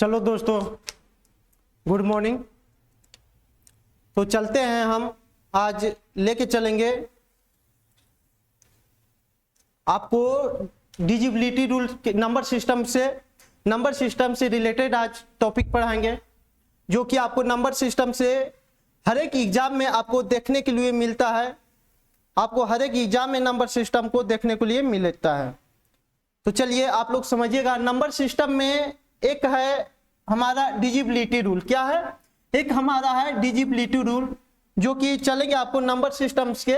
चलो दोस्तों, good morning. तो चलते हैं, हम आज लेके चलेंगे आपको डिजिबिलिटी रूल के नंबर सिस्टम से रिलेटेड आज टॉपिक पढ़ाएंगे, जो कि आपको नंबर सिस्टम से हर एक एग्जाम में आपको देखने के लिए मिलता है। आपको हर एक एग्जाम में नंबर सिस्टम को देखने के लिए मिलता है। तो चलिए आप लोग समझिएगा, नंबर सिस्टम में एक है हमारा डिजिबिलिटी रूल। क्या है? एक हमारा है डिजिबिलिटी रूल, जो कि चलेंगे आपको नंबर सिस्टम्स के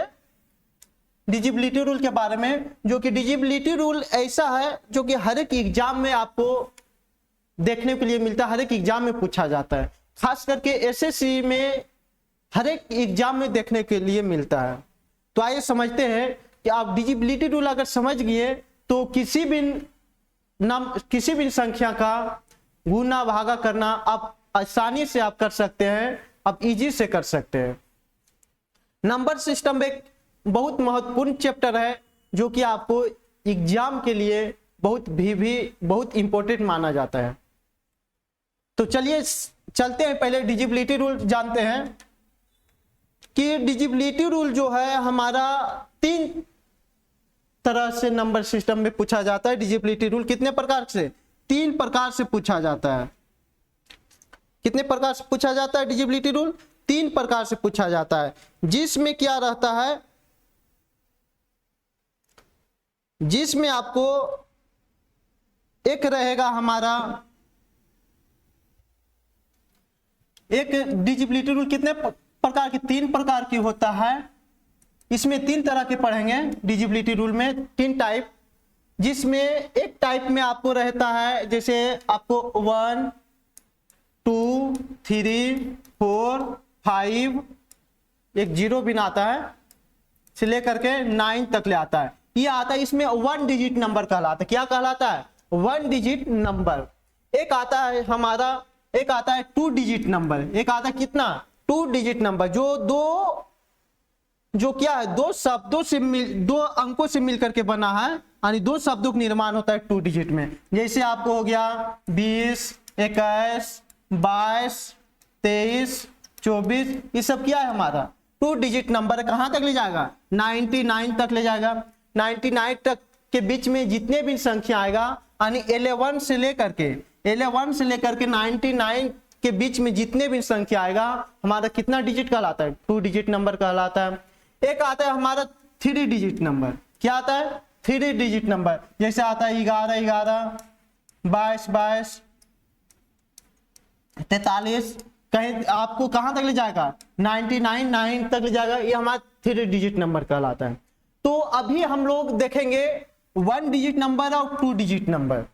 डिजिबिलिटी रूल के बारे में। जो कि डिजिबिलिटी रूल ऐसा है जो कि हर एक एग्जाम में आपको देखने के लिए मिलता है, हर एक एग्जाम में पूछा जाता है। खास करके एसएससी में हर एक एग्जाम में देखने के लिए मिलता है। तो आइए समझते हैं कि आप डिजिबिलिटी रूल अगर समझ गए तो किसी भी संख्या का गुना भागा करना आप आसानी से आप कर सकते हैं, आप इजी से कर सकते हैं। नंबर सिस्टम एक बहुत महत्वपूर्ण चैप्टर है, जो कि आपको एग्जाम के लिए बहुत इंपॉर्टेंट माना जाता है। तो चलिए चलते हैं, पहले डिजिबिलिटी रूल जानते हैं कि डिजिबिलिटी रूल जो है हमारा 3 तरह से नंबर सिस्टम में पूछा जाता है। डिजिबिलिटी रूल कितने प्रकार से? 3 प्रकार से पूछा जाता है। कितने प्रकार से पूछा जाता है डिजिबिलिटी रूल? 3 प्रकार से पूछा जाता है। जिसमें क्या रहता है, जिसमें आपको एक रहेगा हमारा एक डिजिबिलिटी रूल कितने प्रकार की? 3 प्रकार की होता है। इसमें 3 तरह के पढ़ेंगे डिजिबिलिटी रूल में, 3 टाइप। जिसमें एक टाइप में आपको रहता है, जैसे आपको 1 2 3 4 5 एक 0 भी आता है से लेकर के 9 तक ले आता है। ये आता है, इसमें 1 डिजिट नंबर कहलाता है। क्या कहलाता है? 1 डिजिट नंबर। एक आता है हमारा, एक आता है 2 डिजिट नंबर। एक आता है कितना? 2 डिजिट नंबर, जो क्या है, 2 शब्दों से 2 अंकों से मिलकर के बना है, यानी 2 शब्दों का निर्माण होता है 2 डिजिट में। जैसे आपको हो गया 20 21 22 23 24, ये सब क्या है हमारा 2 डिजिट नंबर। कहां तक ले जाएगा? 99 तक ले जाएगा। 99 तक के बीच में जितने भी संख्या आएगा, यानी 11 से लेकर के 99 के बीच में जितने भी संख्या आएगा, हमारा कितना डिजिट कहलाता है? 2 डिजिट नंबर कहलाता है। एक आता है हमारा 3 डिजिट नंबर। क्या आता है? 3 डिजिट नंबर। जैसे आता है 11 11 22 22 43। कहीं आपको कहां तक ले जाएगा? 99 तक ले जाएगा। ये हमारा 3 डिजिट नंबर कहलाता है। तो अभी हम लोग देखेंगे 1 डिजिट नंबर और 2 डिजिट नंबर।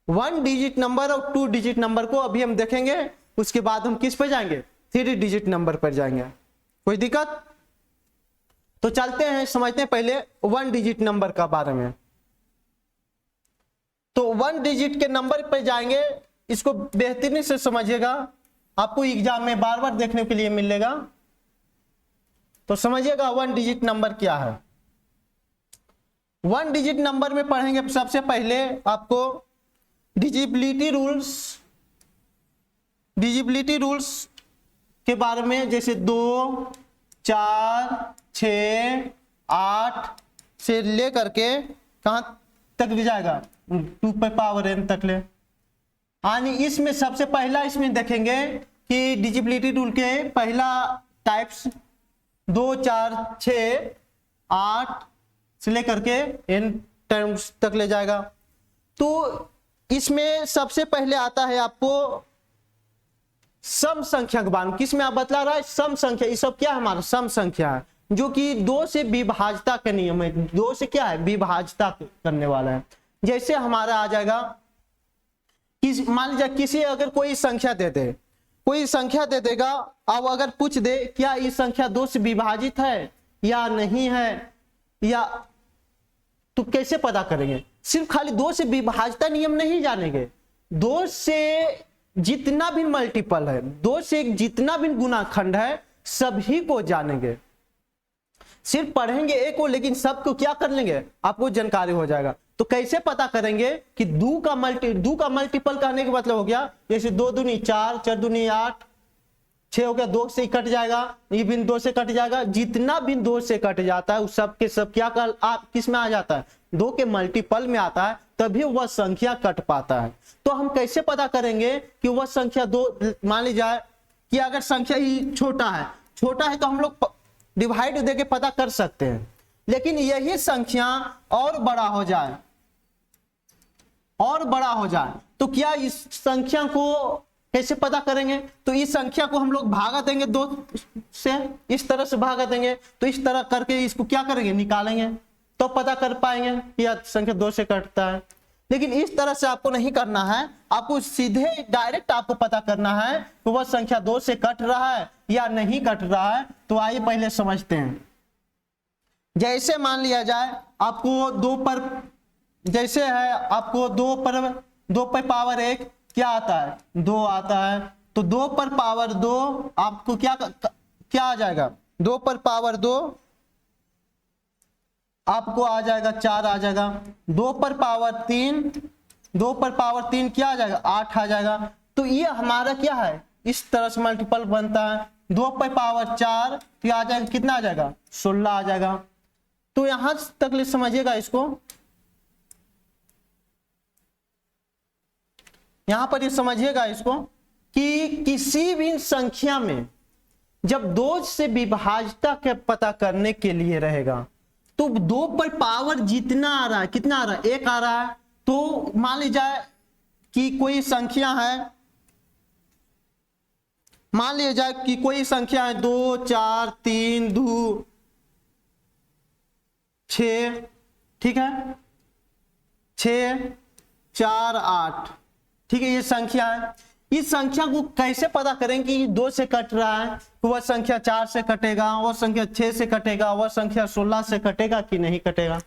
1 डिजिट नंबर और 2 डिजिट नंबर को अभी हम देखेंगे। उसके बाद हम किस पे जाएंगे? 3 डिजिट नंबर पर जाएंगे। कोई दिक्कत? तो चलते हैं, समझते हैं पहले 1 डिजिट नंबर का बारे में। तो 1 डिजिट के नंबर पर जाएंगे, इसको बेहतरीन से समझिएगा, आपको एग्जाम में बार बार देखने के लिए मिलेगा। तो समझिएगा 1 डिजिट नंबर क्या है। 1 डिजिट नंबर में पढ़ेंगे सबसे पहले आपको डिजिबिलिटी रूल्स के बारे में, जैसे 2 4 6 8 से लेकर के कहां तक ले जाएगा? 2 पे पावर n तक ले। यानी इसमें सबसे पहला इसमें देखेंगे कि डिजिबिलिटी रूल के पहला टाइप्स 2 4 6 8 से लेकर के n टर्म्स तक ले जाएगा। तो इसमें सबसे पहले आता है आपको सम संख्या का मान। किसमें आप बतला रहा है? सम संख्या। ये सब क्या है? हमारा सम संख्या है, जो कि 2 से विभाज्यता का नियम है। 2 से क्या है? विभाज्यता करने वाला है। जैसे हमारा आ जाएगा, मान लीजिए किसी अगर कोई संख्या दे दे, कोई संख्या दे देगा, अब अगर पूछ दे क्या ये संख्या 2 से विभाजित है या नहीं है, या तो कैसे पता करेंगे? सिर्फ खाली 2 से विभाज्यता नियम नहीं जानेंगे, 2 से जितना भी मल्टीपल है, 2 से जितना भी गुणाखंड है, सभी को जानेंगे। सिर्फ पढ़ेंगे एक को, लेकिन सबको क्या कर लेंगे, आपको जानकारी हो जाएगा। तो कैसे पता करेंगे कि दो का मल्टीपल कहने का मतलब हो गया, जैसे 2 दूनी 4, 4 दूनी 8, 6 हो गया, 2 से कट जाएगा, ये बिन 2 से कट जाएगा, जितना बिन 2 से कट जाता है उस सब के सब क्या कर किस में आ जाता है, 2 के मल्टीपल में आता है, तभी वह संख्या कट पाता है। तो हम कैसे पता करेंगे कि वह संख्या 2, मान ली जाए कि अगर संख्या ही छोटा है तो हम लोग डिवाइड देके पता कर सकते हैं, लेकिन यही संख्या और बड़ा हो जाए तो क्या इस संख्या को कैसे पता करेंगे, तो इस संख्या को हम लोग भागा देंगे 2 से, इस तरह से भागा देंगे, तो इस तरह करके इसको क्या करेंगे, निकालेंगे, तो पता कर पाएंगे कि यह संख्या 2 से कटता है। लेकिन इस तरह से आपको नहीं करना है, आपको सीधे डायरेक्ट आपको पता करना है कि वह संख्या 2 से कट रहा है या नहीं कट रहा है। तो आइए पहले समझते हैं। जैसे मान लिया जाए आपको 2 पर, जैसे है आपको 2 पर पावर 1 क्या आता है, 2 आता है, तो 2 पर पावर 2 आपको क्या आ जाएगा, 2 पर पावर 2 आपको आ जाएगा 4 आ जाएगा, 2 पर पावर 3 क्या आ जाएगा, 8 आ जाएगा। तो ये हमारा क्या है, इस तरह से मल्टीपल बनता है। 2 पर पावर 4 तो आ जाएगा, कितना आ जाएगा, 16 आ जाएगा। तो यहां तक ले समझिएगा इसको, यहां पर ये समझिएगा इसको कि किसी भी संख्या में जब 2 से विभाज्यता के पता करने के लिए रहेगा, तो 2 पर पावर जितना आ रहा है, कितना आ रहा है, 1 आ रहा है। तो मान ली जाए कि कोई संख्या है, मान लिया जाए कि कोई संख्या है 2 4 3 2 6, ठीक है, 6 4 8, ठीक है, ये संख्या है। इस संख्या को कैसे पता करें कि 2 से कट रहा है, तो वह संख्या 4 से कटेगा, वह संख्या 6 से कटेगा, वह संख्या 16 से कटेगा कि नहीं कटेगा।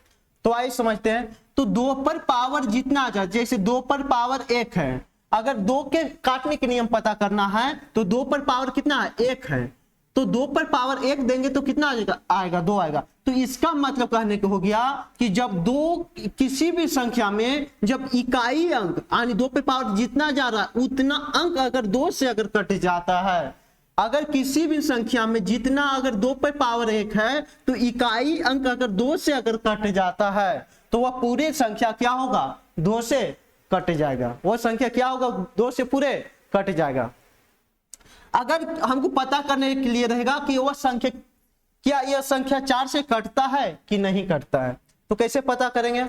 तो आइए समझते हैं। तो 2 पर पावर जितना आ जाए, जैसे 2 पर पावर 1 है, अगर 2 के काटने के नियम पता करना है तो 2 पर पावर कितना है, 1 है, तो 2 पर पावर 1 देंगे तो कितना आएगा 2 आएगा। तो इसका मतलब कहने को हो गया कि जब 2 किसी भी संख्या में जब इकाई अंक यानी 2 पे पावर जितना जा रहा है उतना अंक अगर 2 से अगर कट जाता है, अगर किसी भी संख्या में जितना अगर 2 पे पावर 1 है तो इकाई अंक अगर 2 से अगर कट जाता है तो वह पूरी संख्या क्या होगा, 2 से कट जाएगा। वह संख्या क्या होगा, 2 से पूरे कट जाएगा। अगर हमको पता करने के लिए रहेगा कि वह संख्या, क्या यह संख्या 4 से कटता है कि नहीं कटता है, तो कैसे पता करेंगे।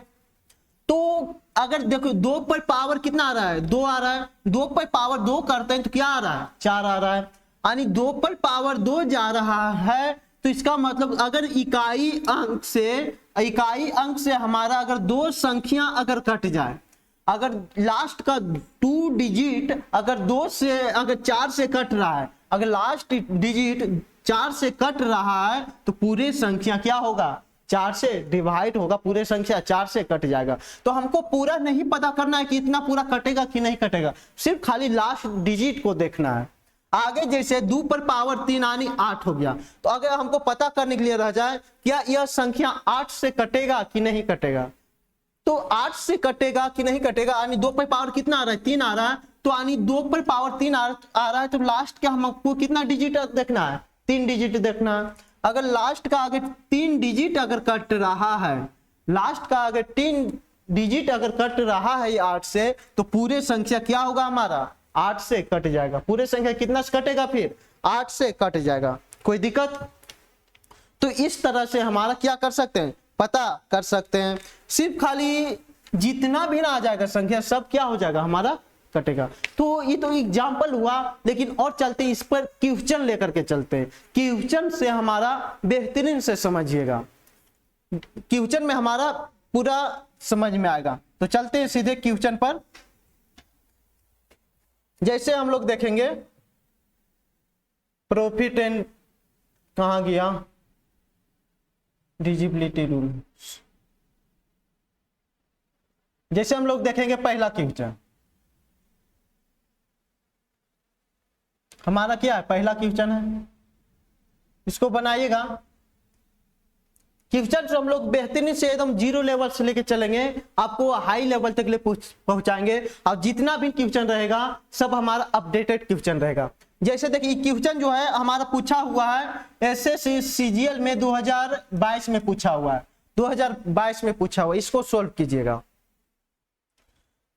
तो अगर देखो 2 पर पावर कितना आ रहा है, 2 आ रहा है, 2 पर पावर 2 करते हैं तो क्या आ रहा है, 4 आ रहा है, यानी 2 पर पावर 2 जा रहा है। तो इसका मतलब अगर इकाई अंक से हमारा अगर 2 संख्या अगर कट जाए, अगर लास्ट का 2 डिजिट अगर 2 से अगर 4 से कट रहा है, अगर लास्ट डिजिट 4 से कट रहा है तो पूरे संख्या क्या होगा, 4 से डिवाइड होगा, पूरे संख्या 4 से कट जाएगा। तो हमको पूरा नहीं पता करना है कि इतना पूरा कटेगा कि नहीं कटेगा, सिर्फ खाली लास्ट डिजिट को देखना है। आगे जैसे 2 पर पावर 3 यानी 8 हो गया, तो अगर हमको पता करने के लिए रह जाए क्या यह संख्या 8 से कटेगा कि नहीं कटेगा, तो 8 से कटेगा कि नहीं कटेगा, यानी 2 पर पावर कितना आ रहा है, 3 आ रहा है, तो यानी 2 पर पावर 3 आ रहा है, तो लास्ट का हमको कितना डिजिट देखना है, 3 डिजिट देखना है। अगर लास्ट का अगर 3 डिजिट अगर कट रहा है, लास्ट का अगर 3 डिजिट अगर कट रहा है 8 से, तो पूरे संख्या क्या होगा हमारा, 8 से कट जाएगा। पूरे संख्या कितना से कटेगा, फिर 8 से कट जाएगा। कोई दिक्कत। तो इस तरह से हमारा क्या कर सकते हैं, पता कर सकते हैं। सिर्फ खाली जितना भी ना आ जाएगा संख्या सब क्या हो जाएगा, हमारा कटेगा। तो ये तो एग्जाम्पल हुआ, लेकिन और चलते इस पर क्वेश्चन लेकर के चलते हैं। क्वेश्चन से हमारा बेहतरीन से समझिएगा, क्वेश्चन में हमारा पूरा समझ में आएगा। तो चलते हैं सीधे क्वेश्चन पर। जैसे हम लोग देखेंगे प्रॉफिट एंड कहां गया, डिविजिबिलिटी रूल। जैसे हम लोग देखेंगे पहला क्वेश्चन, हमारा क्या है, पहला क्वेश्चन है, इसको बनाइएगा। क्वेश्चन हम लोग बेहतरीन से एकदम जीरो लेवल से लेके चलेंगे, आपको हाई लेवल तक ले पहुंचाएंगे। और जितना भी क्वेश्चन रहेगा सब हमारा अपडेटेड क्वेश्चन रहेगा। जैसे देखिए क्वेश्चन जो है हमारा पूछा हुआ है एसएससी सीजीएल में 2022 में पूछा हुआ है, 2022 में पूछा हुआ, इसको सोल्व कीजिएगा।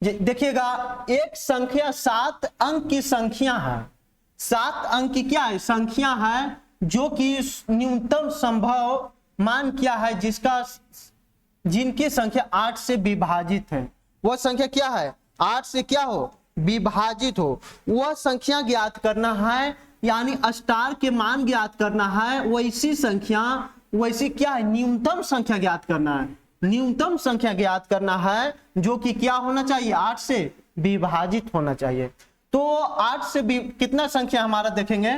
देखिएगा एक संख्या 7 अंक की संख्या है, 7 अंक की क्या है संख्या है, जो कि न्यूनतम संभव मान क्या है जिनकी संख्या 8 से विभाजित है। वह संख्या क्या है 8 से क्या हो विभाजित हो, वह संख्या ज्ञात करना है, यानी स्टार के मान ज्ञात करना है। वैसी संख्या वैसी क्या है न्यूनतम संख्या ज्ञात करना है, न्यूनतम संख्या ज्ञात करना है जो कि क्या होना चाहिए 8 से विभाजित होना चाहिए। तो 8 से कितना संख्या हमारा देखेंगे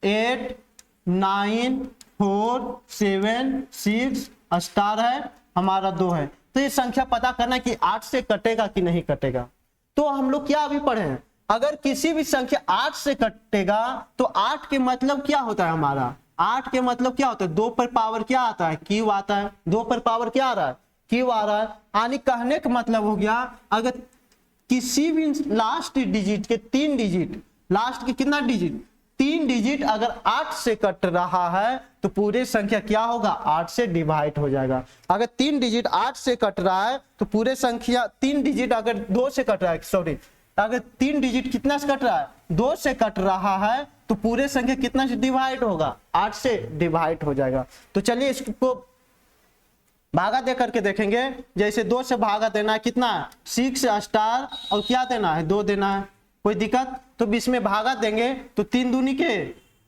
8 9 4 7 6 स्टार है हमारा 2 है। तो ये संख्या पता करना कि 8 से कटेगा कि नहीं कटेगा। तो हम लोग क्या अभी पढ़े हैं, अगर किसी भी संख्या 8 से कटेगा तो 8 के मतलब क्या होता है हमारा, 8 के मतलब क्या होता है 2 पर पावर क्या आता है क्यू आता है, 2 पर पावर क्या आ रहा है क्यू आ रहा है। यानी कहने का मतलब हो गया अगर किसी भी लास्ट डिजिट के 3 डिजिट, लास्ट के कितना डिजिट 3 डिजिट अगर 8 से कट रहा है तो पूरे संख्या क्या होगा 8 से डिवाइड हो जाएगा। अगर 3 डिजिट 8 से कट रहा है तो पूरे संख्या 3 डिजिट अगर 2 से कट रहा है, सॉरी अगर 3 डिजिट कितना से कट रहा है 2 से कट रहा है तो पूरे संख्या कितना से डिवाइड होगा 8 से डिवाइड हो जाएगा। तो चलिए इसको भागा दे करके देखेंगे। जैसे 2 से भागा देना है कितना है 6 स्टार और क्या देना है 2 देना है, कोई दिक्कत। तो इसमें भागा देंगे तो 3 दूनी के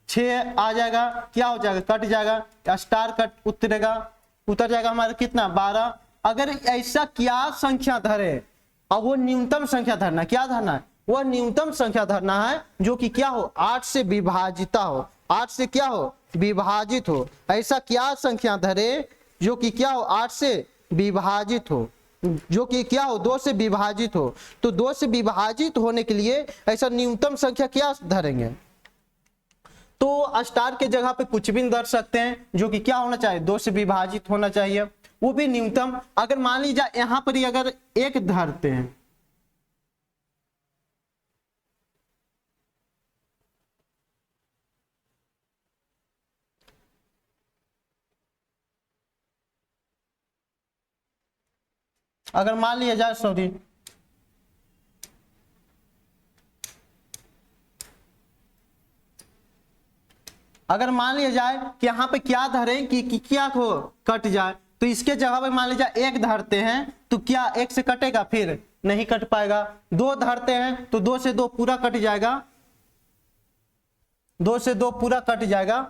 6 आ जाएगा, क्या हो जाएगा कट जाएगा, स्टार कट उतर जाएगा हमारा कितना 12। अगर ऐसा क्या संख्या धरे और वो न्यूनतम संख्या धरना, क्या धरना है वह न्यूनतम संख्या धरना है जो कि क्या हो 8 से विभाजिता हो, 8 से क्या हो विभाजित हो। ऐसा क्या संख्या धरे जो कि क्या हो 8 से विभाजित हो, जो कि क्या हो 2 से विभाजित हो। तो 2 से विभाजित होने के लिए ऐसा न्यूनतम संख्या क्या धरेंगे, तो स्टार के जगह पे कुछ भी धर सकते हैं जो कि क्या होना चाहिए 2 से विभाजित होना चाहिए, वो भी न्यूनतम। अगर मान लीजिए यहां पर ही अगर 1 धरते हैं, अगर मान लिया जाए सॉरी अगर मान लिया जाए कि यहाँ पे क्या धरें कि क्या हो कट जाए, तो इसके जगह पे मान लीजिए 1 धरते हैं तो क्या 1 से कटेगा फिर नहीं कट पाएगा। 2 धरते हैं तो 2 से 2 पूरा कट जाएगा, 2 से 2 पूरा कट जाएगा।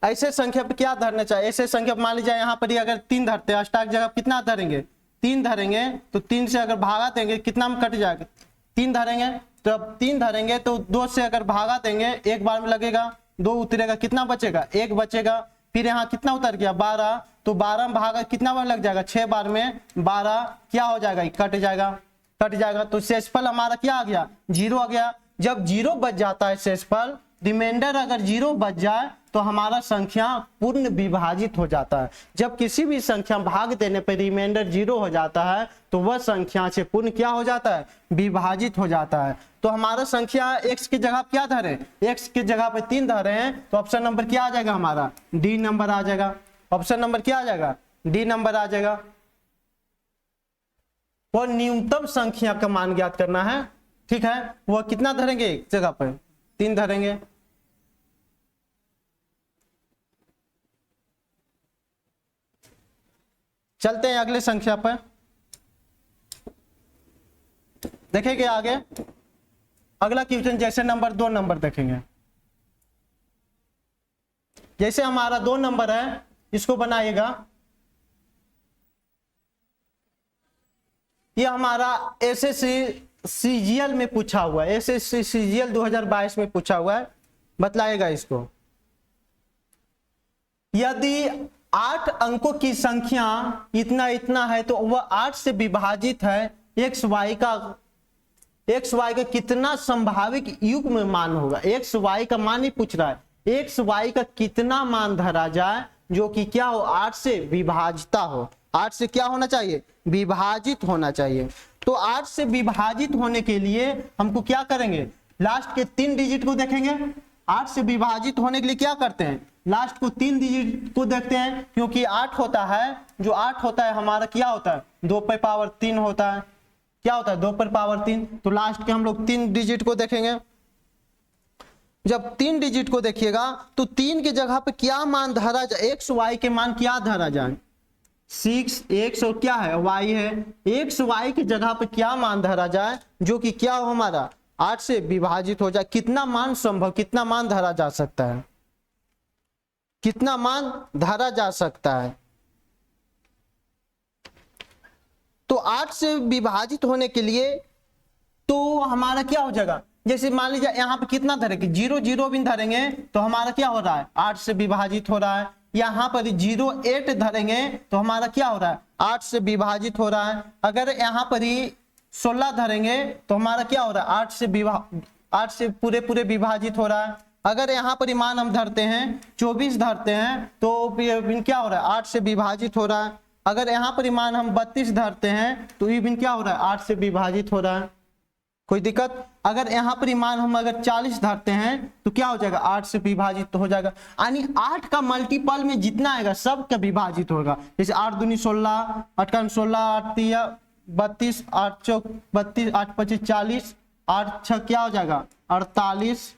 ऐसे संख्या पे क्या धरना चाहिए, ऐसे संख्या मान लीजिए यहाँ पर ही अगर 3 धरते हैं, स्टार की जगह कितना धरेंगे 3 धरेंगे, तो 3 से अगर भागा देंगे कितना में कट जाएगा 3 धरेंगे। तो अब 3 धरेंगे तो 2 से अगर भागा देंगे एक बार में लगेगा 2 उतरेगा, कितना बचेगा 1 बचेगा। फिर यहाँ कितना उतर गया 12, तो 12 में भागा कितना बार लग जाएगा 6 बार में 12 क्या हो जाएगा कट जाएगा। तो शेषफल हमारा क्या आ गया 0 आ गया। जब 0 बच जाता है शेषफल, रिमाइंडर अगर 0 बच जाए तो हमारा संख्या पूर्ण विभाजित हो जाता है। जब किसी भी संख्या भाग देने पर रिमाइंडर 0 हो जाता है तो वह संख्या से पूर्ण क्या हो जाता है विभाजित हो जाता है। तो हमारा संख्या x की जगह क्या धरे, x की जगह पे 3 धरे हैं, तो ऑप्शन नंबर क्या आ जाएगा हमारा डी नंबर आ जाएगा। ऑप्शन नंबर क्या आ जाएगा डी नंबर आ जाएगा। वो न्यूनतम संख्या का मान ज्ञात करना है, ठीक है। वह कितना धरेंगे एक जगह पर 3 धरेंगे। चलते हैं अगले संख्या पर, देखेंगे आगे अगला क्वेश्चन। जैसे नंबर 2 नंबर देखेंगे, जैसे हमारा 2 नंबर है इसको बनाइएगा। ये हमारा एसएससी सीजीएल में पूछा हुआ है, एसएससी सीजीएल 2022 में पूछा हुआ है, बतलाएगा इसको। यदि 8 अंकों की संख्या इतना है तो वह 8 से विभाजित है, एक्स वाई का एक्स वाई का कितना संभावित युग्म मान होगा, एक्स वाई का मान ही पूछ रहा है, एक्स वाई का कितना मान धरा जाए जो कि क्या हो, 8 से विभाजिता हो, 8 से क्या होना चाहिए, विभाजित होना चाहिए। तो 8 से विभाजित होने के लिए हमको क्या करेंगे, लास्ट के 3 डिजिट को देखेंगे। 8 से विभाजित होने के लिए क्या करते हैं, लास्ट को 3 डिजिट को देखते हैं, क्योंकि 8 होता है, जो 8 होता है हमारा क्या होता है, 2 पे पावर 3 होता है, क्या होता है 2 पर पावर 3। तो लास्ट के हम लोग 3 डिजिट को देखेंगे। जब 3 डिजिट को देखिएगा तो 3 की जगह पे क्या मान धरा जाए, एक्स वाई के मान क्या धरा जाए, 6 एक्स और क्या है वाई है, एक्स वाई की जगह पे क्या मान धरा जाए जो कि क्या हो हमारा 8 से विभाजित हो जाए। कितना मान संभव, कितना मान धरा जा सकता है, कितना मान धरा जा सकता है। तो 8 से विभाजित होने के लिए तो हमारा क्या हो जाएगा, जैसे मान लीजिए यहाँ पे कितना धरेंगे, 0 0 भी धरेंगे तो हमारा क्या हो रहा है 8 से विभाजित हो रहा है। यहाँ पर 0 8 धरेंगे तो हमारा क्या हो रहा है 8 से विभाजित हो रहा है। अगर यहाँ पर 16 धरेंगे तो हमारा क्या हो रहा है 8 से पूरे विभाजित हो रहा है। अगर यहाँ पर मान हम धरते हैं 24 धरते हैं तो क्या हो रहा है 8 से विभाजित हो रहा है। अगर यहाँ पर मान हम 32 धरते हैं तो ये क्या हो रहा है 8 से विभाजित हो रहा है, कोई दिक्कत। अगर यहाँ पर मान हम अगर 40 धरते हैं तो क्या हो जाएगा 8 से विभाजित हो जाएगा। यानी 8 का मल्टीपल में जितना आएगा सब का विभाजित होगा। जैसे 8 दूनी 16, 8 का 16, 8 तिया 32, 8 चौक 32, 8 25 40, 8 छः क्या हो जाएगा 48,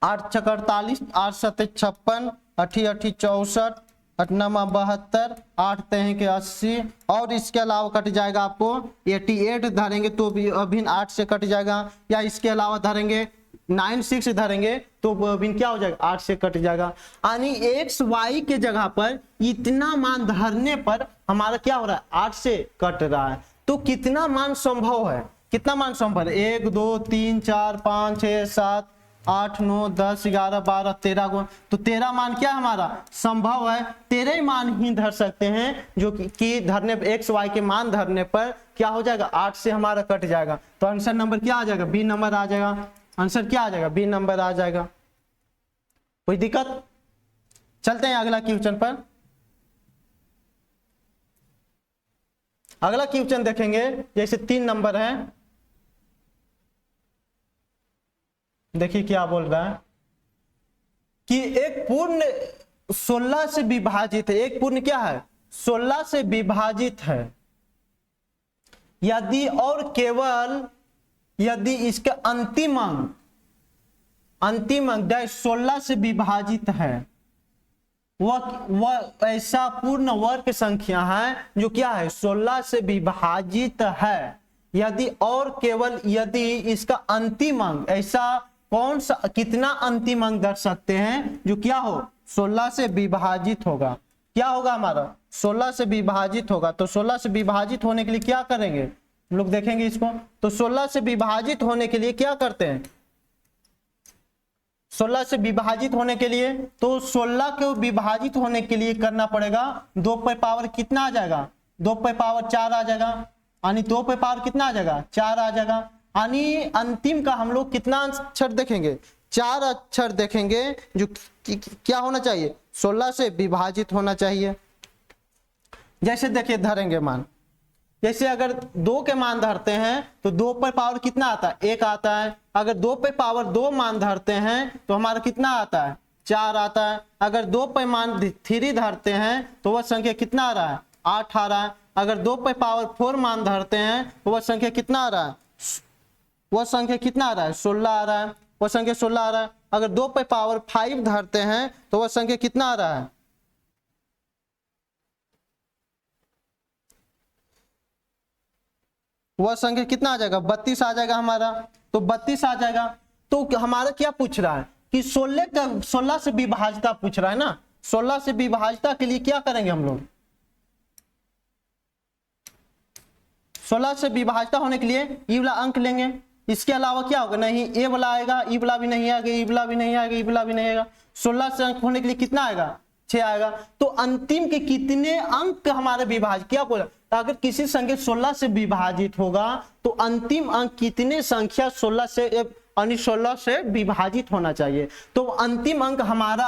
8 छः 48, 8 7 56, 8 8 64, 8 9 72, 8 3 के 80 और इसके अलावा कट जाएगा आपको 88 धरेंगे तो भी अभिन्न 8 से कट जाएगा, या इसके अलावा धरेंगे 96 धरेंगे तो अभिन्न क्या हो जाएगा 8 से कट जाएगा। यानी एक्स वाई के जगह पर इतना मान धरने पर हमारा क्या हो रहा है 8 से कट रहा है। तो कितना मान संभव है, कितना मान संभव है 1 2 3 4 5 6 7 8 9 10 11 12 13 गुण, तो 13 मान क्या हमारा संभव है। 13 ही मान ही धर सकते हैं जो कि धरने पर एक्स वाई के मान धरने पर क्या हो जाएगा 8 से हमारा कट जाएगा। तो आंसर नंबर क्या आ जाएगा, बी नंबर आ जाएगा। आंसर क्या आ जाएगा, बी नंबर आ जाएगा। कोई दिक्कत, चलते हैं अगला क्वेश्चन पर। अगला क्वेश्चन देखेंगे, जैसे 3 नंबर है, देखिए क्या बोल रहा है कि एक पूर्ण 16 से विभाजित है, एक पूर्ण क्या है 16 से विभाजित है, यदि और केवल यदि इसका अंतिम अंक 16 से विभाजित है, वह ऐसा पूर्ण वर्ग संख्या है जो क्या है 16 से विभाजित है, यदि और केवल यदि इसका अंतिम अंक ऐसा कौन सा कितना अंतिम अंक दर्ज सकते हैं जो क्या हो 16 से विभाजित होगा, क्या होगा हमारा 16 से विभाजित होगा। तो 16 से विभाजित होने के लिए क्या करेंगे हम लोग देखेंगे इसको। तो 16 से विभाजित होने के लिए क्या करते हैं, 16 से विभाजित होने के लिए तो 16 को विभाजित होने के लिए करना पड़ेगा 2 पे पावर कितना आ जाएगा 2 पे पावर 4 आ जाएगा, यानी 2 पे पावर कितना आ जाएगा 4 आ जाएगा। यानी अंतिम का हम लोग कितना अक्षर देखेंगे 4 अक्षर देखेंगे जो क्या होना चाहिए 16 से विभाजित होना चाहिए। जैसे देखिए धरेंगे मान, जैसे अगर 2 के मान धरते हैं तो 2 पे पावर कितना आता है 1 आता है। अगर 2 पे पावर 2 मान धरते हैं तो हमारा कितना आता है 4 आता है। अगर 2 पे मान 3 धरते हैं तो वह संख्या कितना आ रहा है 8 आ रहा है। अगर 2 पे पावर 4 मान धरते हैं तो वह संख्या कितना आ रहा है, वह संख्या कितना आ रहा है 16 आ रहा है, वह संख्या 16 आ रहा है। अगर 2 पे पावर 5 धरते हैं तो वह संख्या कितना आ रहा है, वह संख्या कितना आ जाएगा 32 आ जाएगा हमारा। तो 32 आ जाएगा। तो हमारा क्या पूछ रहा है कि 16 से विभाजिता पूछ रहा है ना। 16 से विभाजिता के लिए क्या करेंगे हम लोग, 16 से विभाजिता होने के लिए ई वाला अंक लेंगे। इसके अलावा क्या होगा, नहीं ए वाला आएगा, ई वाला भी नहीं आएगा, ई वाला भी नहीं आएगा, ई वाला भी नहीं आएगा। 16 से अंक होने के लिए कितना आएगा 6 आएगा। तो अंतिम के कितने अंक हमारे विभाजित, क्या बोला, अगर किसी संख्या 16 से विभाजित होगा तो अंतिम अंक कितने संख्या 16 से विभाजित होना चाहिए। तो अंतिम अंक हमारा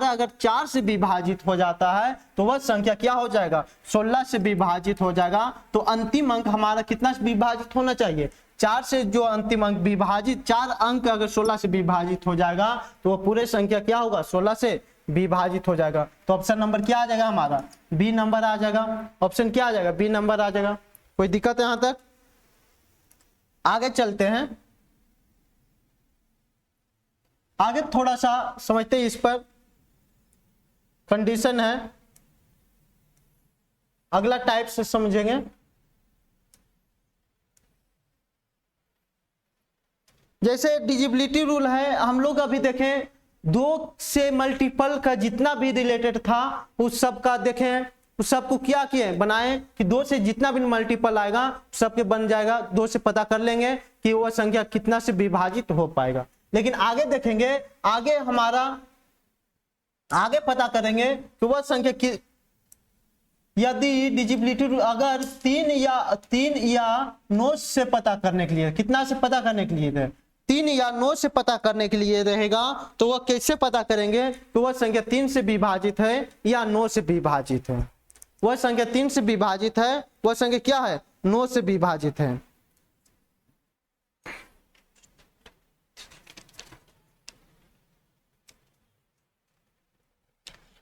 अगर 4 से विभाजित हो जाता है तो वह संख्या क्या हो जाएगा, 16 से विभाजित हो जाएगा। तो अंतिम अंक हमारा कितना से विभाजित होना चाहिए, 4 से जो अंतिम अंक विभाजित, 4 अंक अगर 16 से विभाजित हो जाएगा तो वह पूरे संख्या क्या होगा, 16 से विभाजित हो जाएगा। तो ऑप्शन नंबर क्या आ जाएगा हमारा, बी नंबर आ जाएगा। ऑप्शन क्या आ जाएगा, बी नंबर आ जाएगा। कोई दिक्कत है यहां तक? आगे चलते हैं, आगे थोड़ा सा समझते हैं, इस पर कंडीशन है, अगला टाइप से समझेंगे। जैसे डिजिबिलिटी रूल है, हम लोग अभी देखें 2 से मल्टीपल का जितना भी रिलेटेड था उस सब का देखें, उस सबको क्या किए, बनाए कि 2 से जितना भी मल्टीपल आएगा सबके बन जाएगा, 2 से पता कर लेंगे कि वह संख्या कितना से विभाजित हो पाएगा। लेकिन आगे देखेंगे, आगे पता करेंगे कि वह संख्या यदि डिजिबिलिटी अगर 3 या 9 से पता करने के लिए, कितना से पता करने के लिए है, 3 या 9 से पता करने के लिए रहेगा तो वह कैसे पता करेंगे कि वह संख्या 3 से विभाजित है या 9 से विभाजित है। वह संख्या 3 से विभाजित है, वह संख्या क्या है, 9 से विभाजित है।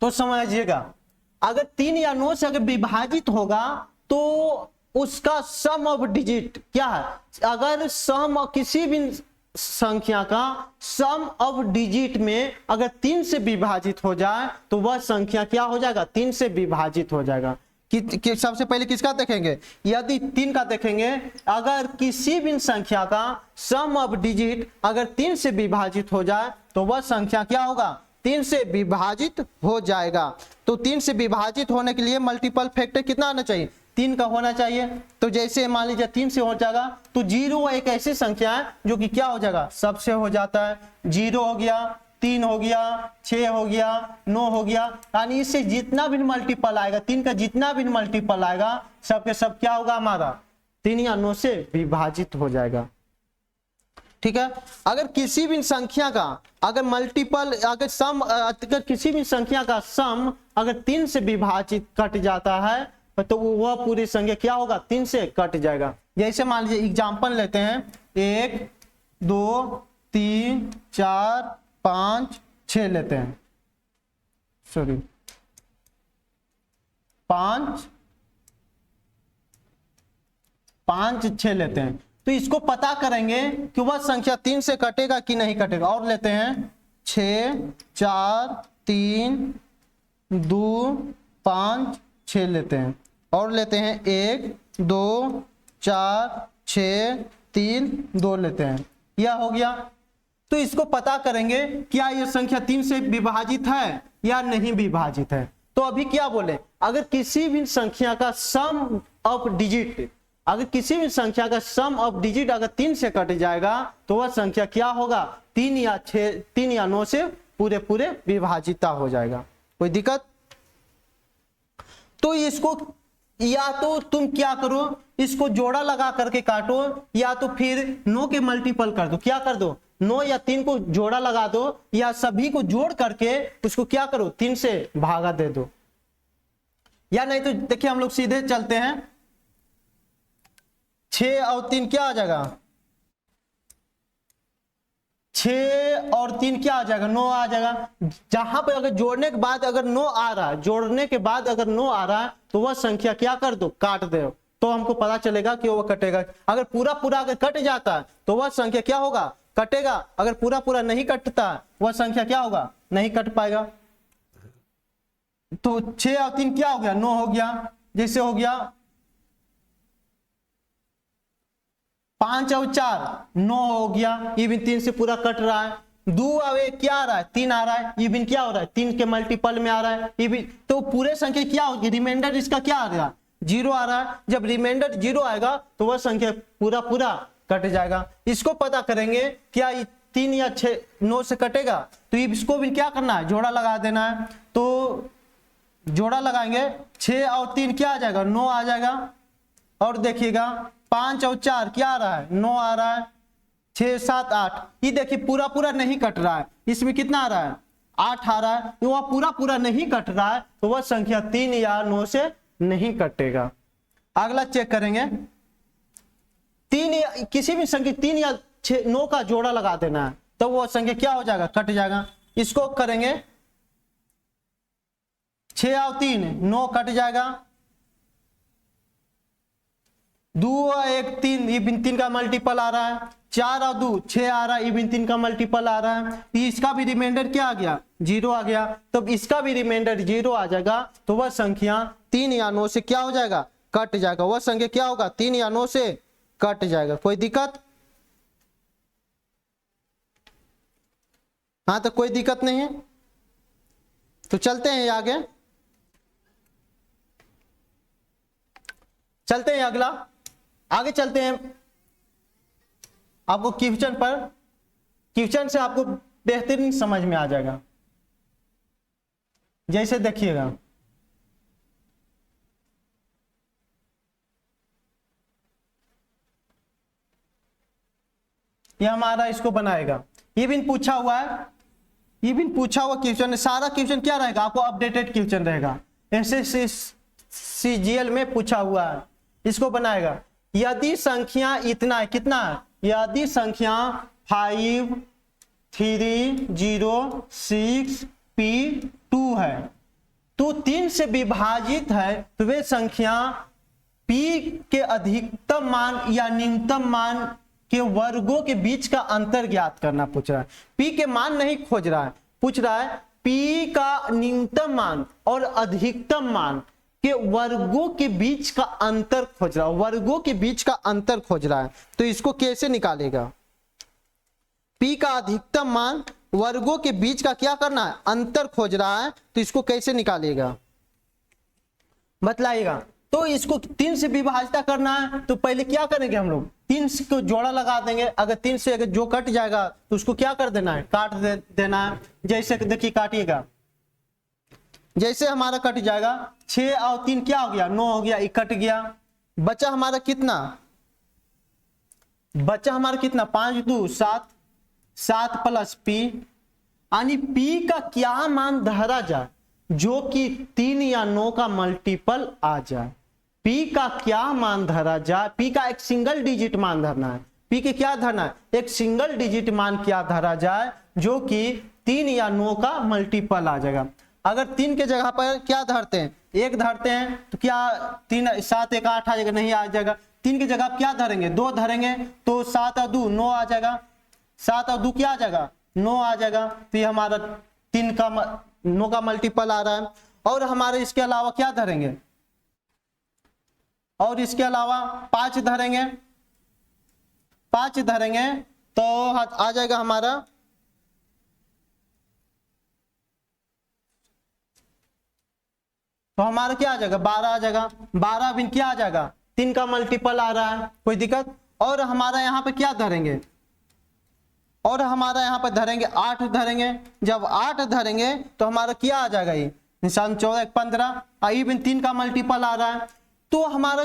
तो समझिएगा, अगर 3 या 9 से अगर विभाजित होगा तो उसका सम ऑफ डिजिट क्या है, अगर सम किसी भी संख्या का सम ऑफ डिजिट में अगर 3 से विभाजित हो जाए तो वह संख्या क्या हो जाएगा, 3 से विभाजित हो जाएगा। कि सबसे पहले किसका देखेंगे, यदि 3 का देखेंगे, अगर किसी भी संख्या का सम ऑफ डिजिट अगर 3 से विभाजित हो जाए तो वह संख्या क्या होगा, 3 से विभाजित हो जाएगा। तो 3 से विभाजित होने के लिए मल्टीपल फैक्टर कितना आना चाहिए, 3 का होना चाहिए। तो जैसे मान लीजिए 3 से हो जाएगा तो 0 एक ऐसी संख्या है जो कि क्या हो जाएगा, सबसे हो जाता है। 0 हो गया, 3 हो गया, 6 हो गया, 9 हो गया, यानी इससे जितना भी मल्टीपल आएगा, 3 का जितना भी मल्टीपल आएगा सबके सब क्या होगा हमारा, 3 या 9 से विभाजित हो जाएगा। ठीक है, अगर किसी भी संख्या का अगर मल्टीपल अगर सम अगर किसी भी संख्या का सम अगर 3 से विभाजित कट जाता है तो वह पूरी संख्या क्या होगा, 3 से कट जाएगा। जैसे मान लीजिए एग्जांपल लेते हैं, 1 2 3 4 5 6 लेते हैं, सॉरी 5 6 लेते हैं। तो इसको पता करेंगे कि वह संख्या 3 से कटेगा कि नहीं कटेगा। और लेते हैं 6 4 3 2 5 6 लेते हैं, और लेते हैं 1 2 4 6 3 2 लेते हैं, यह हो गया। तो इसको पता करेंगे क्या यह संख्या 3 से विभाजित है या नहीं विभाजित है। तो अभी क्या बोले, अगर किसी भी संख्या का सम ऑफ डिजिट अगर किसी भी संख्या का सम ऑफ डिजिट अगर 3 से कट जाएगा तो वह संख्या क्या होगा, 3 या 9 से पूरे विभाजित हो जाएगा। कोई दिक्कत? तो इसको या तो तुम क्या करो, इसको जोड़ा लगा करके काटो, या तो फिर 9 के मल्टीपल कर दो। क्या कर दो, 9 या 3 को जोड़ा लगा दो, या सभी को जोड़ करके उसको क्या करो, 3 से भागा दे दो। या नहीं तो देखिए हम लोग सीधे चलते हैं, 6 और 3 क्या आ जाएगा, 6 और 3 क्या आ जाएगा, 9 आ जाएगा। जहां पे अगर जोड़ने के बाद अगर 9 आ रहा है, जोड़ने के बाद अगर 9 आ रहा है तो वह संख्या क्या कर दो, काट दो, तो हमको पता चलेगा कि वह कटेगा। अगर पूरा अगर कट जाता है तो वह संख्या क्या होगा, कटेगा। अगर पूरा नहीं कटता वह संख्या क्या होगा, नहीं कट पाएगा। तो 6 और 3 क्या हो गया, 9 हो गया। जैसे हो गया 5 और 4 9 हो गया, ये भी 3 से पूरा कट रहा है। 2 और 1 क्या आ रहा है, 3 आ रहा है, ये भी क्या हो रहा है, 3 के मल्टीपल में आ रहा है, ये भी। तो पूरे संख्या क्या होगी, रिमाइंडर इसका क्या आ रहा है, 0 आ रहा है। जब रिमाइंडर 0 आएगा तो वह संख्या पूरा कट जाएगा। इसको पता करेंगे क्या 3 या 6 9 से कटेगा, तो इसको भी क्या करना है, जोड़ा लगा देना है। तो जोड़ा लगाएंगे, 6 और 3 क्या आ जाएगा, 9 आ जाएगा। और देखिएगा 5 और 4 क्या आ रहा है, 9 आ रहा है। 6 7 8, ये देखिए पूरा पूरा नहीं कट रहा है, इसमें कितना आ रहा है, 8 आ रहा है। तो वह पूरा पूरा नहीं कट रहा है, तो वह संख्या 3 या 9 से नहीं कटेगा। अगला चेक करेंगे, 3 या किसी भी संख्या 3 या 6 9 का जोड़ा लगा देना है, तो वह संख्या क्या हो जाएगा, कट जाएगा। इसको करेंगे 6 और 3 9 कट जाएगा। 2 और 1 3, ये बिन 3 का मल्टीपल आ रहा है। 4 और 2 6 आ रहा है, ये बिन 3 का मल्टीपल आ रहा है। इसका भी रिमाइंडर क्या आ गया, 0 आ गया। तो इसका भी रिमाइंडर 0 आ जाएगा, तो वह संख्या 3 या 9 से क्या हो जाएगा, कट जाएगा। वह संख्या क्या होगा, 3 या 9 से कट जाएगा। कोई दिक्कत, हाँ तो कोई दिक्कत नहीं है। तो चलते हैं आगे, चलते हैं अगला, आगे चलते हैं। आपको क्वेश्चन से आपको बेहतरीन समझ में आ जाएगा। जैसे देखिएगा, ये हमारा इसको बनाएगा, ये भी पूछा हुआ है, ये भी पूछा हुआ क्वेश्चन है। सारा क्वेश्चन क्या रहेगा, आपको अपडेटेड क्वेश्चन रहेगा, SSCGL में पूछा हुआ है। इसको बनाएगा, यदि संख्या इतना है, कितना है, यदि संख्या 5 3 0 6 P2 है, तो 3 से विभाजित है, तो वे संख्या P के अधिकतम मान या न्यूनतम मान के वर्गों के बीच का अंतर ज्ञात करना पूछ रहा है। P के मान नहीं खोज रहा है, पूछ रहा है P का न्यूनतम मान और अधिकतम मान के वर्गों के बीच का अंतर खोज रहा है, वर्गों के बीच का अंतर खोज रहा है। तो इसको कैसे निकालेगा, P का अधिकतम मान वर्गों के बीच का क्या करना है, अंतर खोज रहा है। तो इसको कैसे निकालेगा, बतलाइएगा। तो इसको 3 से विभाजित करना है, तो पहले क्या करेंगे हम लोग, 3 को जोड़ा लगा देंगे। अगर 3 से अगर जो कट जाएगा तो उसको क्या कर देना है, काट देना है। जैसे देखिए काटिएगा, जैसे हमारा कट जाएगा, 6 और 3 क्या हो गया, 9 हो गया, ये कट गया। बचा हमारा कितना, बचा हमारा कितना, 5 2 7 7 प्लस P, यानी P का क्या मान धरा जाए जो कि 3 या 9 का मल्टीपल आ जाए। P का क्या मान धरा जाए, P का एक सिंगल डिजिट मान धरना है। P के क्या धरना है, एक सिंगल डिजिट मान क्या धरा जाए जो कि 3 या 9 का मल्टीपल आ जाएगा। अगर 3 के जगह पर क्या धरते हैं, 1 धरते हैं, तो क्या 3 7 1 8 आ जाएगा, नहीं आ जाएगा। 3 की जगह क्या धरेंगे, 2 धरेंगे, तो 7 और 2 9 आ जाएगा। 7 और 2 क्या आ जाएगा, 9 आ जाएगा। तो ये हमारा 3 का 9 का मल्टीपल आ रहा है। और हमारे इसके अलावा क्या धरेंगे, और इसके अलावा 5 धरेंगे, 5 धरेंगे तो आ जाएगा हमारा, तो हमारा क्या आ जाएगा, 12 आ जाएगा। 12 बिन क्या आ जाएगा, 3 का मल्टीपल आ रहा है, कोई दिक्कत। और हमारा यहाँ पे क्या धरेंगे, और हमारा यहाँ पे धरेंगे 8 धरेंगे। जब 8 धरेंगे तो हमारा क्या आ जाएगा, ये निशान 14 15, आई बिन 3 का मल्टीपल आ रहा है। तो हमारा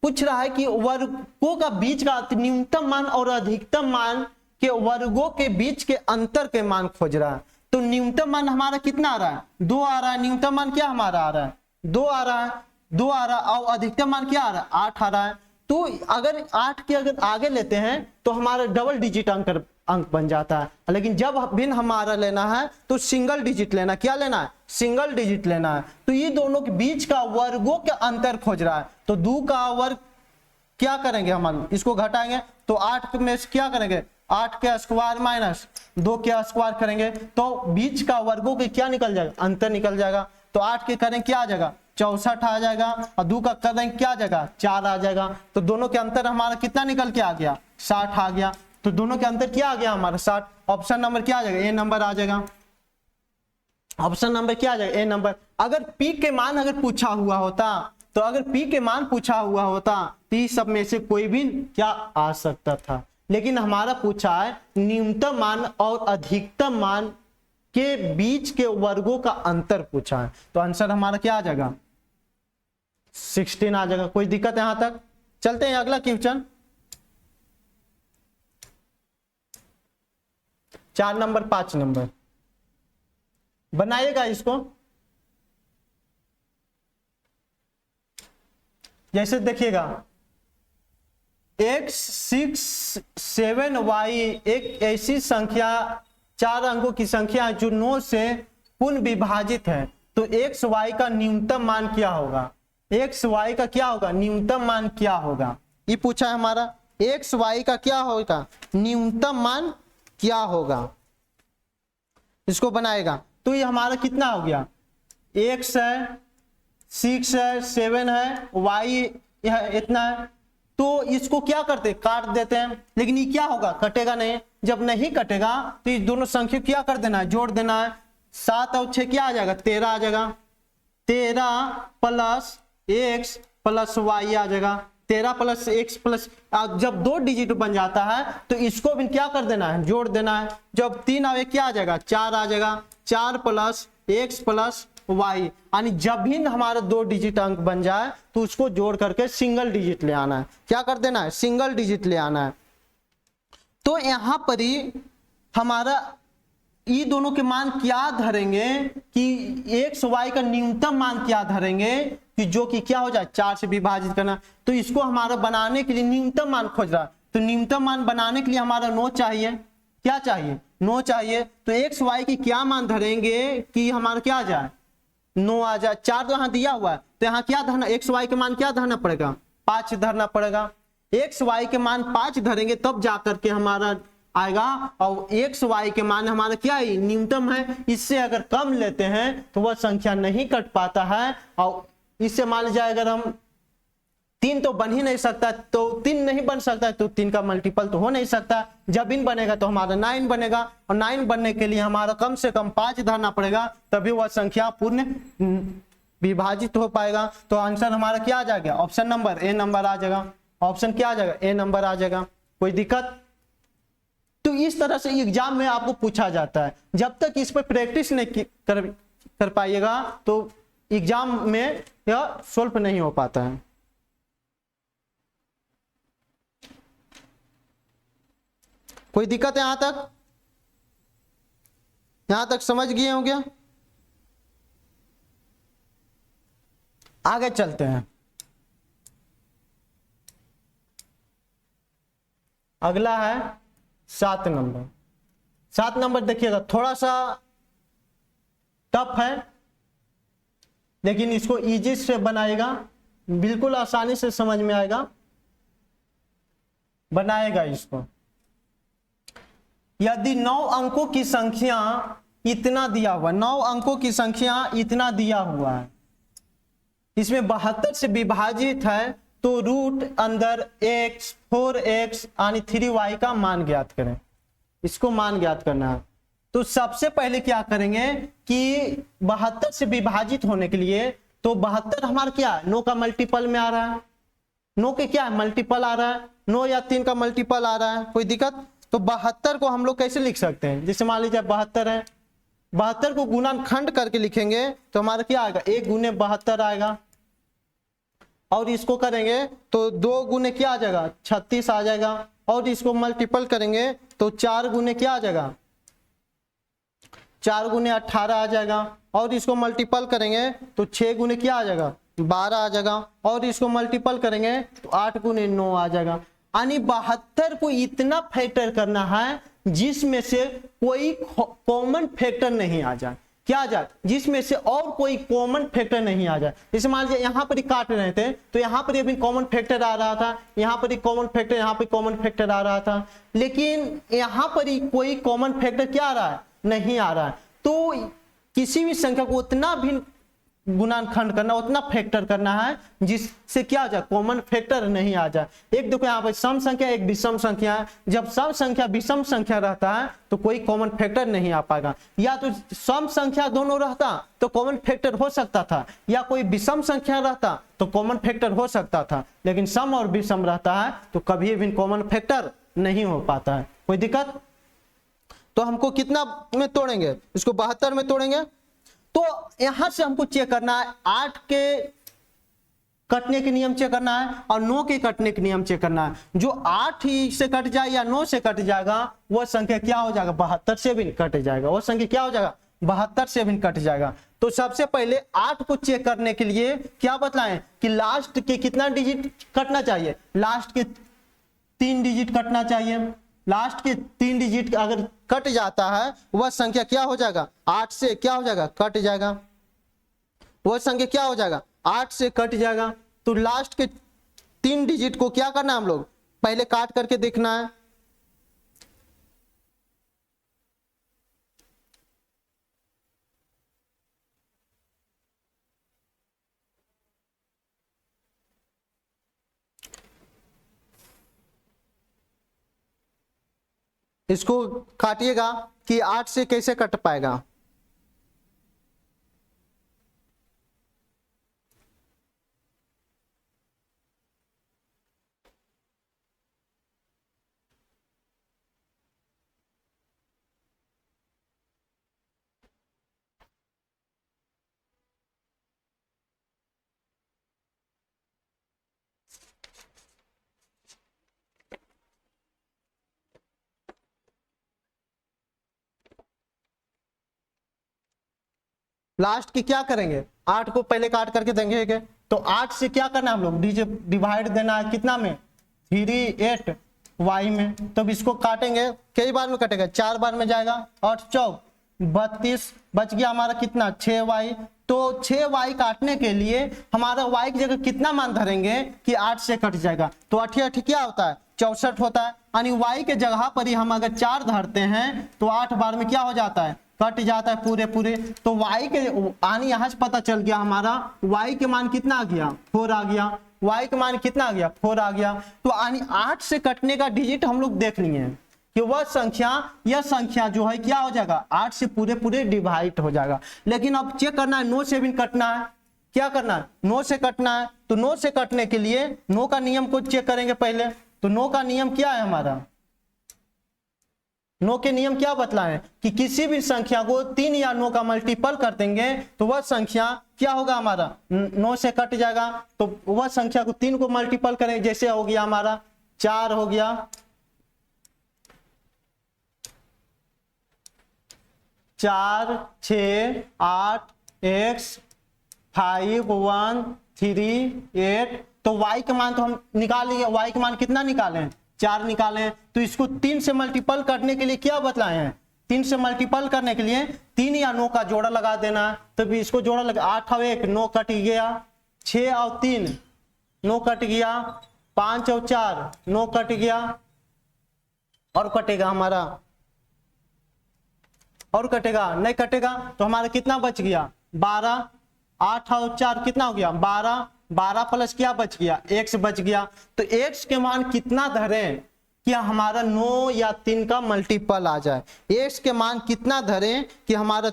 पूछ रहा है कि वर्गों का बीच का न्यूनतम मान और अधिकतम मान के वर्गों के बीच के अंतर के मान खोज रहा है। तो न्यूनतम मान हमारा कितना आ रहा है, 2 आ रहा है। न्यूनतम मान क्या हमारा आ रहा है, 2 आ रहा है, 2 आ रहा है। और अधिकतम मान क्या आ रहा है, 8 आ रहा है। तो अगर 8 के अगर आगे लेते हैं तो हमारा डबल डिजिट अंक बन जाता है। लेकिन जब बिन हमारा लेना है तो सिंगल डिजिट लेना, क्या लेना है, सिंगल डिजिट लेना है। तो ये दोनों के बीच का वर्गों के अंतर खोज रहा है। तो 2 का वर्ग क्या करेंगे, हम इसको घटाएंगे तो 8 में से क्या करेंगे, 8 के स्क्वायर माइनस 2 के स्क्वायर करेंगे तो बीच का वर्गों के क्या निकल जाएगा, अंतर निकल जाएगा। तो 8 के करें क्या आ जाएगा, 64 आ जाएगा। और 2 का करें क्या आ जाएगा, 4 आ जाएगा। तो दोनों के अंतर हमारा कितना निकल के आ गया, 60 आ गया। तो दोनों के अंतर क्या आ गया हमारा, 60। ऑप्शन नंबर क्या आ जाएगा, ए नंबर आ जाएगा। ऑप्शन नंबर क्या आ जाएगा, ए नंबर। अगर P के मान अगर पूछा हुआ होता, तो अगर P के मान पूछा हुआ होता तो इस सब में से कोई भी क्या आ सकता था, लेकिन हमारा पूछा है न्यूनतम मान और अधिकतम मान के बीच के वर्गों का अंतर पूछा है। तो आंसर हमारा क्या आ जाएगा 16 आ जाएगा। कोई दिक्कत है यहां तक? चलते हैं अगला क्वेश्चन 4 नंबर 5 नंबर बनाइएगा इसको। जैसे देखिएगा x 6 7 y एक ऐसी संख्या 4 अंकों की संख्या है जो 9 से पूर्ण विभाजित है। तो x y का न्यूनतम मान क्या होगा? x y का क्या होगा? न्यूनतम मान क्या होगा? ये पूछा है हमारा x y का क्या होगा? न्यूनतम मान क्या होगा? इसको बनाएगा तो ये हमारा कितना हो गया? x है 6 है 7 है y इतना है। तो इसको क्या करते काट देते हैं, लेकिन ये क्या होगा? कटेगा नहीं। जब नहीं कटेगा तो ये दोनों संख्या क्या कर देना है? जोड़ देना है। 7 और 6 क्या आ जाएगा? 13 आ जाएगा। 13 प्लस x प्लस y आ जाएगा। 13 प्लस x प्लस, जब 2 डिजिट बन जाता है तो इसको भी क्या कर देना है? जोड़ देना है। जब 3 आवे क्या आ जाएगा? 4 आ जाएगा। 4 प्लस x प्लस y, यानी जब भी हमारा 2 डिजिट अंक बन जाए तो उसको जोड़ करके सिंगल डिजिट ले आना है। क्या कर देना है? सिंगल डिजिट ले आना है। तो यहां पर ही हमारा ये दोनों के मान क्या धरेंगे कि x y का न्यूनतम मान क्या धरेंगे कि जो कि क्या हो जाए 4 से विभाजित करना। तो इसको हमारा बनाने के लिए न्यूनतम मान खोज रहा है। तो न्यूनतम मान बनाने के लिए हमारा 9 चाहिए। क्या चाहिए? 9 चाहिए। तो x y की क्या मान धरेंगे कि हमारा क्या आ जाए? 9 आ जाए। 4 तो यहाँ दिया हुआ है तो यहाँ क्या धरना? x y के मान क्या धरना पड़ेगा? 5 धरना पड़ेगा। x y के मान 5 धरेंगे तब जाकर के हमारा आएगा। और x y के मान हमारा क्या है? न्यूनतम है। इससे अगर कम लेते हैं तो वह संख्या नहीं कट पाता है। और इससे मान लीजिए अगर हम 3 तो बन ही नहीं सकता, तो 3 नहीं बन सकता तो 3 का मल्टीपल तो हो नहीं सकता। जब इन बनेगा तो हमारा 9 बनेगा, और 9 बनने के लिए हमारा कम से कम 5 धरना पड़ेगा, तभी वह संख्या पूर्ण विभाजित हो पाएगा। तो आंसर हमारा क्या आ जाएगा? ऑप्शन नंबर ए नंबर आ जाएगा। ऑप्शन क्या आ जाएगा? ए नंबर आ जाएगा। कोई दिक्कत? तो इस तरह से एग्जाम में आपको पूछा जाता है। जब तक इस पर प्रैक्टिस नहीं कर पाइएगा तो एग्जाम में यह सॉल्व नहीं हो पाता है। कोई दिक्कत है यहां तक? यहां तक समझ गए होंगे? आगे चलते हैं। अगला है 7 नंबर। 7 नंबर देखिएगा थोड़ा सा टफ है, लेकिन इसको इजी से बनाएगा, बिल्कुल आसानी से समझ में आएगा। बनाएगा इसको। यदि 9 अंकों की संख्या इतना दिया हुआ, 9 अंकों की संख्या इतना दिया हुआ है, इसमें 72 से विभाजित है, तो रूट अंदर x 4x यानी 3y का मान ज्ञात करें। इसको मान ज्ञात करना है। तो सबसे पहले क्या करेंगे कि 72 से विभाजित होने के लिए, तो 72 हमारा क्या है? 9 का मल्टीपल में आ रहा है। 9 के क्या है? मल्टीपल आ रहा है। 9 या 3 का मल्टीपल आ रहा है। कोई दिक्कत? तो 72 को हम लोग कैसे लिख सकते हैं? जैसे मान लीजिए 72 है, 72 को गुणनखंड करके लिखेंगे तो हमारा क्या आएगा? 1 गुने 72 आएगा। और इसको करेंगे तो 2 गुने क्या आ जाएगा? 36 आ जाएगा। और इसको मल्टीपल करेंगे तो 4 गुने क्या आ जाएगा? 4 गुने 18 आ जाएगा। और इसको मल्टीपल करेंगे तो 6 गुने क्या आ जाएगा? 12 आ जाएगा। और इसको मल्टीपल करेंगे तो 8 गुने 9 आ जाएगा। यानी 72 को इतना फैक्टर करना है जिसमें से कोई कॉमन फैक्टर नहीं आ जाए। क्या आ जाए? जिसमें से और कोई कॉमन फैक्टर नहीं आ जाए। जैसे मान लीजिए यहाँ पर ही काट रहे थे तो यहाँ पर भी कॉमन फैक्टर आ रहा था, यहाँ पर ही कॉमन फैक्टर, यहाँ पर कॉमन फैक्टर आ रहा था, लेकिन यहाँ पर ही कोई कॉमन फैक्टर क्या आ रहा है? नहीं आ रहा है। तो किसी भी संख्या को उतना भी गुणनखंड करना, उतना फैक्टर करना है जिससे क्या आ जाए? कॉमन फैक्टर नहीं आ जाए। एक देखो यहाँ पर सम संख्या, एक विषम संख्या है। जब सम संख्या विषम संख्या रहता है तो कोई कॉमन फैक्टर नहीं आ पाएगा। या तो सम संख्या दोनों रहता तो कॉमन फैक्टर हो सकता था, या कोई विषम संख्या रहता तो कॉमन फैक्टर हो सकता था, लेकिन सम और विषम रहता है तो कभी भी कॉमन फैक्टर नहीं हो पाता है। कोई दिक्कत? तो हमको कितना में तोड़ेंगे इसको? 72 में तोड़ेंगे। तो यहां से हमको चेक करना है 8 के कटने के नियम चेक करना है और 9 के कटने के नियम चेक करना है। जो 8 ही से कट जाए या 9 से कट जाएगा वह संख्या क्या हो जाएगा? 72 से भी कट जाएगा। वह संख्या क्या हो जाएगा? 72 से भी कट जाएगा। तो सबसे पहले 8 को चेक करने के लिए क्या बतलाएं कि लास्ट के कितना डिजिट कटना चाहिए? लास्ट के 3 डिजिट कटना चाहिए। लास्ट के 3 डिजिट अगर कट जाता है वह संख्या क्या हो जाएगा? 8 से क्या हो जाएगा? कट जाएगा। वह संख्या क्या हो जाएगा? 8 से कट जाएगा। तो लास्ट के 3 डिजिट को क्या करना है? हम लोग पहले काट करके देखना है। इसको काटिएगा कि 8 से कैसे कट पाएगा। लास्ट की क्या करेंगे? 8 को पहले काट करके देंगे। तो 8 से क्या करना है? हम लोग डिवाइड देना है कितना में? 3 8 y में। तब इसको काटेंगे, कई बार में कटेगा? 4 बार में जाएगा। 8 चौक 32 बच गया हमारा कितना? 6y। तो 6y काटने के लिए हमारा y की जगह कितना मान धरेंगे कि 8 से कट जाएगा? तो 8 8 क्या होता है? 64 होता है। यानी y के जगह पर ही हम अगर 4 धरते हैं तो 8 बार में क्या हो जाता है? कट जाता है पूरे पूरे। तो y के यानी यहां से पता चल गया हमारा y के मान कितना आ गया? 4 आ गया। y के मान कितना आ गया? 4 आ गया। तो यानी 8 से कटने का डिजिट हम लोग देख लिए हैं कि वह संख्या, यह संख्या जो है क्या हो जाएगा? 8 से पूरे पूरे डिवाइड हो जाएगा। लेकिन अब चेक करना है 9 से भी कटना है। क्या करना है? 9 से कटना है। तो 9 से कटने के लिए 9 का नियम को चेक करेंगे पहले। तो 9 का नियम क्या है हमारा? 9 के नियम क्या बतलाएं कि किसी भी संख्या को 3 या 9 का मल्टीपल कर देंगे तो वह संख्या क्या होगा? हमारा 9 से कट जाएगा। तो वह संख्या को 3 को मल्टीपल करेंगे। जैसे हो गया हमारा 4 हो गया, 4 6 8 x 5 1 3 8। तो y के मान तो हम निकाल लिए। y के मान कितना निकालें? 4 निकालें। तो इसको 3 से मल्टीपल करने के लिए क्या बतलाए हैं? 3 से मल्टीपल करने के लिए 3 या 9 का जोड़ा लगा देना। तो इसको जोड़ा लगा 8 और 1 9 कट गया, 6 और 3 9 कट गया, 5 और 4 9 कट गया। और कटेगा हमारा? और कटेगा? नहीं कटेगा। तो हमारा कितना बच गया? 12। 8 और 4 कितना हो गया? 12। 12 प्लस क्या बच गया? x बच गया। तो x के मान कितना धरें कि हमारा 9 या 3 का मल्टीपल आ जाए? x के मान कितना धरें कि हमारा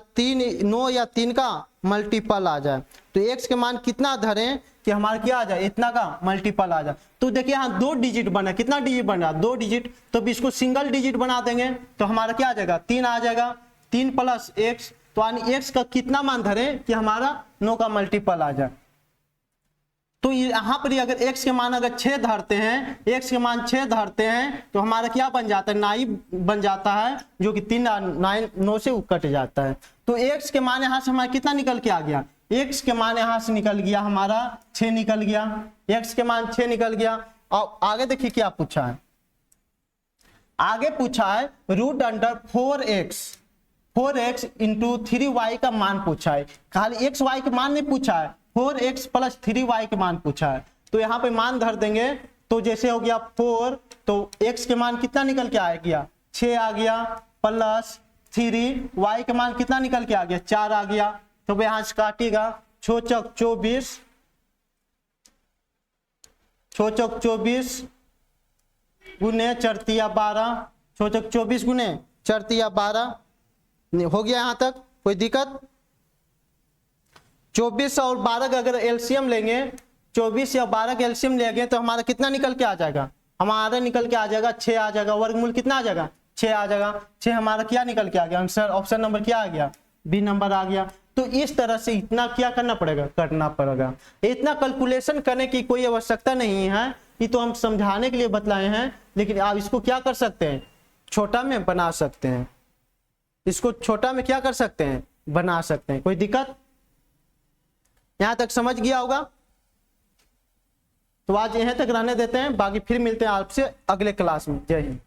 9 या 3 का मल्टीपल आ जाए? तो x के मान कितना धरें कि हमारा क्या आ जाए? इतना का मल्टीपल आ जाए। तो देखिए यहाँ 2 डिजिट बना। कितना डिजिट बना? 2 डिजिट। तो इसको सिंगल डिजिट बना देंगे तो हमारा क्या आ जाएगा? 3 आ जाएगा। 3 प्लस x, तो यानी x का कितना मान धरें कि हमारा 9 का मल्टीपल आ जाए? तो यहां पर अगर x के मान अगर 6 धरते हैं, x के मान 6 धरते हैं तो हमारा क्या बन जाता है? 9 बन जाता है, जो कि 3 9 से कट जाता है। तो x के मान यहां से हमारा कितना निकल के आ गया? x के मान यहां से निकल गया हमारा 6 निकल गया। x के मान 6 निकल गया। और आगे देखिए क्या पूछा है। आगे पूछा है root under 4x into 3y का मान पूछा है। खाली x y के मान नहीं पूछा है, 4x प्लस 3y के मान पूछा है। तो यहाँ पे मान धर देंगे। तो जैसे हो गया 4, तो x के मान कितना निकल के आ गया? 6 आ गया, प्लस 3y के मान कितना निकल के आ गया? 4 आ गया। तो यहाँ से काटिएगा 6 चौक 24, 6 चौक 24 गुने 4 तिया 12, 6 चौक 24 गुने 4 तिया 12। हो गया यहाँ तक? कोई दिक्कत? 24 और 12 का अगर एलसीएम लेंगे, 24 या 12 का एलसीएम लेंगे तो हमारा कितना निकल के आ जाएगा? हमारा निकल के आ जाएगा 6 आ जाएगा, वर्गमूल कितना आ जाएगा 6 आ जाएगा। 6 हमारा क्या निकल के आ गया आंसर, ऑप्शन नंबर क्या आ गया बी नंबर आ गया। तो इस तरह से इतना क्या करना पड़ेगा, करना पड़ेगा। इतना कैलकुलेशन करने की कोई आवश्यकता नहीं है, ये तो हम समझाने के लिए बतलाए हैं, लेकिन आप इसको क्या कर सकते हैं, छोटा में बना सकते हैं, इसको छोटा में क्या कर सकते हैं, बना सकते हैं। कोई दिक्कत, यहां तक समझ गया होगा। तो आज यहां तक रहने देते हैं, बाकी फिर मिलते हैं आपसे अगले क्लास में। जय हिंद।